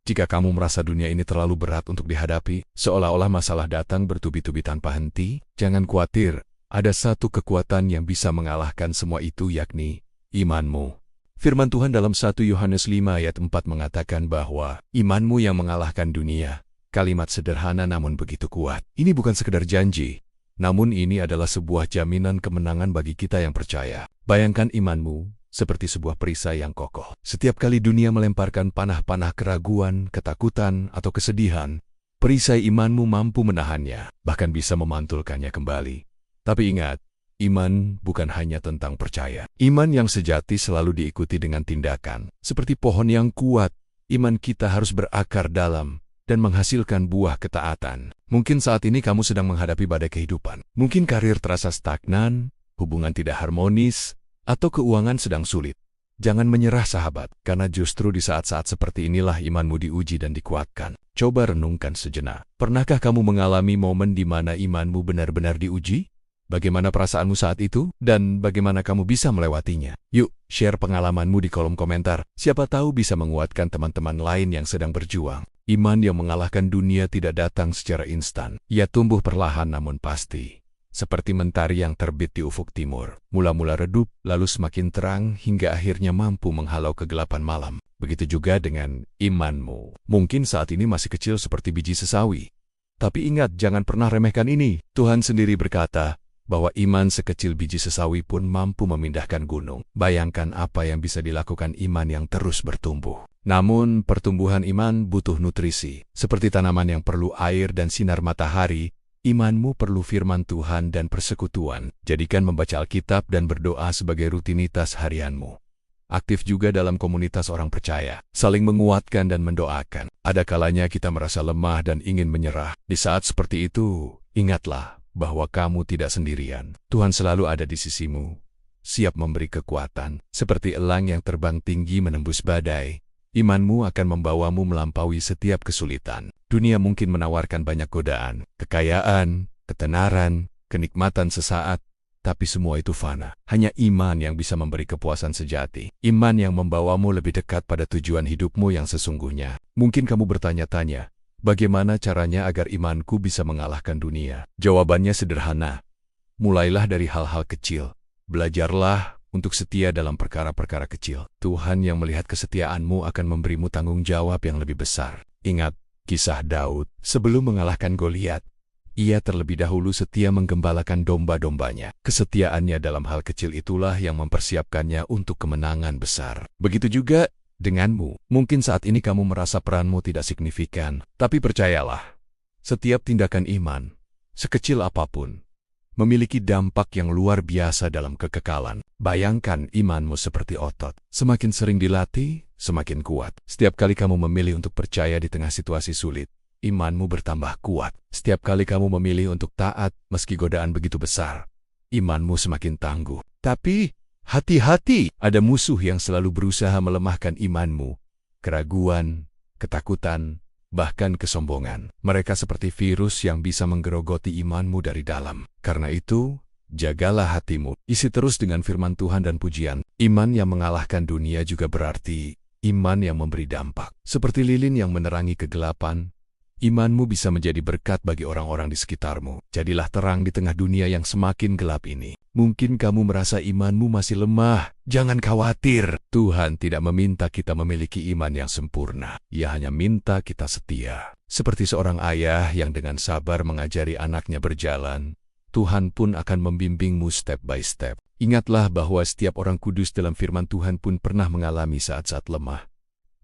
Jika kamu merasa dunia ini terlalu berat untuk dihadapi, seolah-olah masalah datang bertubi-tubi tanpa henti, jangan khawatir. Ada satu kekuatan yang bisa mengalahkan semua itu, yakni imanmu. Firman Tuhan dalam 1 Yohanes 5 ayat 4 mengatakan bahwa imanmu yang mengalahkan dunia. Kalimat sederhana namun begitu kuat. Ini bukan sekedar janji, namun ini adalah sebuah jaminan kemenangan bagi kita yang percaya. Bayangkan imanmu seperti sebuah perisai yang kokoh. Setiap kali dunia melemparkan panah-panah keraguan, ketakutan, atau kesedihan, perisai imanmu mampu menahannya, bahkan bisa memantulkannya kembali. Tapi ingat, iman bukan hanya tentang percaya. Iman yang sejati selalu diikuti dengan tindakan. Seperti pohon yang kuat, iman kita harus berakar dalam dan menghasilkan buah ketaatan. Mungkin saat ini kamu sedang menghadapi badai kehidupan. Mungkin karir terasa stagnan, hubungan tidak harmonis, atau keuangan sedang sulit. Jangan menyerah sahabat, karena justru di saat-saat seperti inilah imanmu diuji dan dikuatkan. Coba renungkan sejenak. Pernahkah kamu mengalami momen di mana imanmu benar-benar diuji? Bagaimana perasaanmu saat itu? Dan bagaimana kamu bisa melewatinya? Yuk, share pengalamanmu di kolom komentar. Siapa tahu bisa menguatkan teman-teman lain yang sedang berjuang. Iman yang mengalahkan dunia tidak datang secara instan. Ia tumbuh perlahan namun pasti. Seperti mentari yang terbit di ufuk timur. Mula-mula redup, lalu semakin terang, hingga akhirnya mampu menghalau kegelapan malam. Begitu juga dengan imanmu. Mungkin saat ini masih kecil seperti biji sesawi. Tapi ingat, jangan pernah remehkan ini. Tuhan sendiri berkata bahwa iman sekecil biji sesawi pun mampu memindahkan gunung. Bayangkan apa yang bisa dilakukan iman yang terus bertumbuh. Namun, pertumbuhan iman butuh nutrisi. Seperti tanaman yang perlu air dan sinar matahari, imanmu perlu firman Tuhan dan persekutuan. Jadikan membaca Alkitab dan berdoa sebagai rutinitas harianmu. Aktif juga dalam komunitas orang percaya, saling menguatkan dan mendoakan. Ada kalanya kita merasa lemah dan ingin menyerah. Di saat seperti itu, ingatlah bahwa kamu tidak sendirian. Tuhan selalu ada di sisimu, siap memberi kekuatan. Seperti elang yang terbang tinggi menembus badai, imanmu akan membawamu melampaui setiap kesulitan. Dunia mungkin menawarkan banyak godaan, kekayaan, ketenaran, kenikmatan sesaat, tapi semua itu fana. Hanya iman yang bisa memberi kepuasan sejati. Iman yang membawamu lebih dekat pada tujuan hidupmu yang sesungguhnya. Mungkin kamu bertanya-tanya, bagaimana caranya agar imanku bisa mengalahkan dunia? Jawabannya sederhana. Mulailah dari hal-hal kecil. Belajarlah untuk setia dalam perkara-perkara kecil. Tuhan yang melihat kesetiaanmu akan memberimu tanggung jawab yang lebih besar. Ingat kisah Daud. Sebelum mengalahkan Goliat, ia terlebih dahulu setia menggembalakan domba-dombanya. Kesetiaannya dalam hal kecil itulah yang mempersiapkannya untuk kemenangan besar. Begitu juga denganmu. Mungkin saat ini kamu merasa peranmu tidak signifikan, tapi percayalah, setiap tindakan iman, sekecil apapun, memiliki dampak yang luar biasa dalam kekekalan. Bayangkan imanmu seperti otot. Semakin sering dilatih, semakin kuat. Setiap kali kamu memilih untuk percaya di tengah situasi sulit, imanmu bertambah kuat. Setiap kali kamu memilih untuk taat, meski godaan begitu besar, imanmu semakin tangguh. Tapi, hati-hati, ada musuh yang selalu berusaha melemahkan imanmu. Keraguan, ketakutan, bahkan kesombongan. Mereka seperti virus yang bisa menggerogoti imanmu dari dalam. Karena itu, jagalah hatimu. Isi terus dengan firman Tuhan dan pujian. Iman yang mengalahkan dunia juga berarti iman yang memberi dampak. Seperti lilin yang menerangi kegelapan, imanmu bisa menjadi berkat bagi orang-orang di sekitarmu. Jadilah terang di tengah dunia yang semakin gelap ini. Mungkin kamu merasa imanmu masih lemah. Jangan khawatir. Tuhan tidak meminta kita memiliki iman yang sempurna. Ia hanya minta kita setia. Seperti seorang ayah yang dengan sabar mengajari anaknya berjalan, Tuhan pun akan membimbingmu step by step. Ingatlah bahwa setiap orang kudus dalam firman Tuhan pun pernah mengalami saat-saat lemah.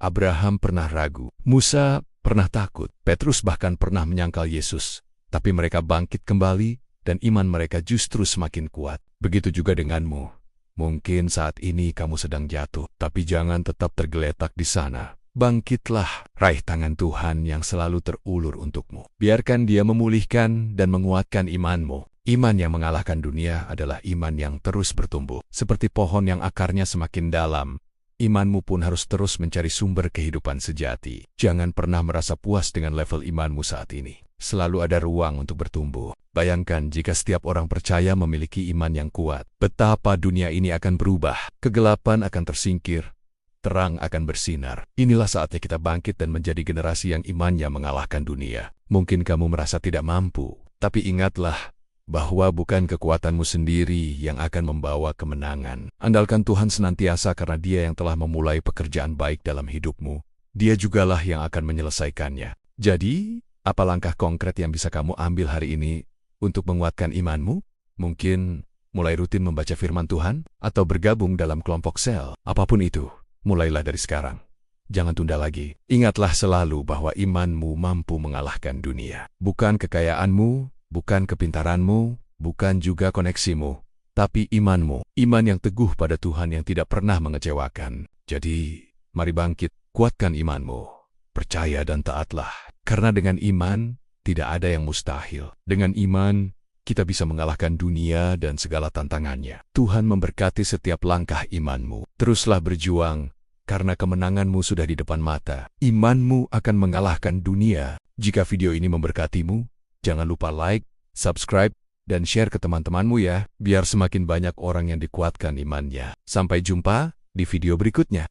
Abraham pernah ragu. Musa pernah takut. Petrus bahkan pernah menyangkal Yesus. Tapi mereka bangkit kembali dan iman mereka justru semakin kuat. Begitu juga denganmu. Mungkin saat ini kamu sedang jatuh, tapi jangan tetap tergeletak di sana. Bangkitlah, raih tangan Tuhan yang selalu terulur untukmu. Biarkan Dia memulihkan dan menguatkan imanmu. Iman yang mengalahkan dunia adalah iman yang terus bertumbuh. Seperti pohon yang akarnya semakin dalam, imanmu pun harus terus mencari sumber kehidupan sejati. Jangan pernah merasa puas dengan level imanmu saat ini. Selalu ada ruang untuk bertumbuh. Bayangkan jika setiap orang percaya memiliki iman yang kuat, betapa dunia ini akan berubah. Kegelapan akan tersingkir, terang akan bersinar. Inilah saatnya kita bangkit dan menjadi generasi yang imannya mengalahkan dunia. Mungkin kamu merasa tidak mampu, tapi ingatlah bahwa bukan kekuatanmu sendiri yang akan membawa kemenangan. Andalkan Tuhan senantiasa karena Dia yang telah memulai pekerjaan baik dalam hidupmu. Dia jugalah yang akan menyelesaikannya. Jadi, apa langkah konkret yang bisa kamu ambil hari ini untuk menguatkan imanmu? Mungkin mulai rutin membaca firman Tuhan atau bergabung dalam kelompok sel. Apapun itu, mulailah dari sekarang. Jangan tunda lagi. Ingatlah selalu bahwa imanmu mampu mengalahkan dunia. Bukan kekayaanmu, bukan kepintaranmu, bukan juga koneksimu, tapi imanmu. Iman yang teguh pada Tuhan yang tidak pernah mengecewakan. Jadi, mari bangkit, kuatkan imanmu. Percaya dan taatlah. Karena dengan iman, tidak ada yang mustahil. Dengan iman, kita bisa mengalahkan dunia dan segala tantangannya. Tuhan memberkati setiap langkah imanmu. Teruslah berjuang, karena kemenanganmu sudah di depan mata. Imanmu akan mengalahkan dunia. Jika video ini memberkatimu, jangan lupa like, subscribe, dan share ke teman-temanmu ya, biar semakin banyak orang yang dikuatkan imannya. Sampai jumpa di video berikutnya.